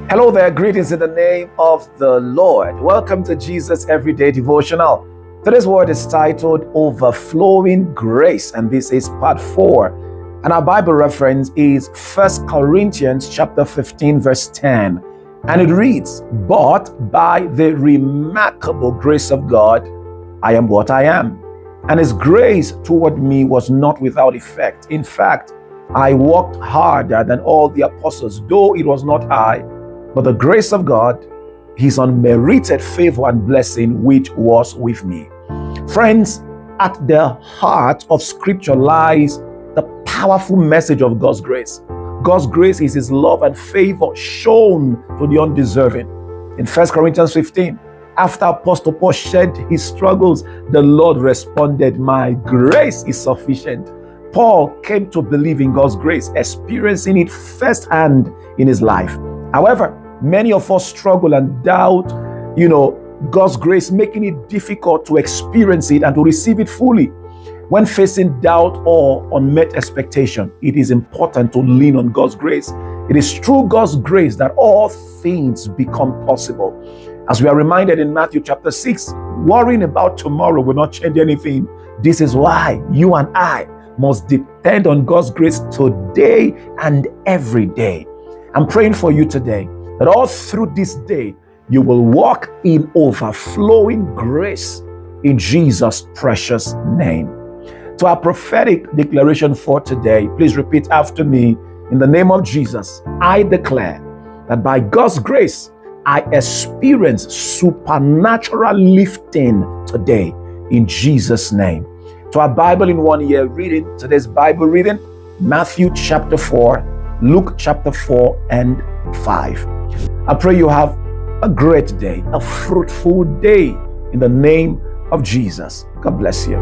Hello there, greetings in the name of the Lord. Welcome to Jesus Everyday Devotional. Today's word is titled Overflowing Grace, and this is part 4. And our Bible reference is 1 Corinthians chapter 15, verse 10. And it reads, "But by the remarkable grace of God, I am what I am. And his grace toward me was not without effect. In fact, I worked harder than all the apostles, though it was not I, but the grace of God, his unmerited favor and blessing, which was with me." Friends, at the heart of Scripture lies the powerful message of God's grace. God's grace is his love and favor shown to the undeserving. In 1 Corinthians 15, after Apostle Paul shared his struggles, the Lord responded, "My grace is sufficient." Paul came to believe in God's grace, experiencing it firsthand in his life. However, many of us struggle and doubt, God's grace, making it difficult to experience it and to receive it fully. When facing doubt or unmet expectation, it is important to lean on God's grace. It is through God's grace that all things become possible. As we are reminded in Matthew chapter 6, worrying about tomorrow will not change anything. This is why you and I must depend on God's grace today and every day. I'm praying for you today that all through this day, you will walk in overflowing grace in Jesus' precious name. To our prophetic declaration for today, please repeat after me. In the name of Jesus, I declare that by God's grace, I experience supernatural lifting today in Jesus' name. To our Bible in 1 year reading, today's Bible reading, Matthew chapter 4, Luke chapter 4 and 5. I pray you have a great day, a fruitful day in the name of Jesus. God bless you.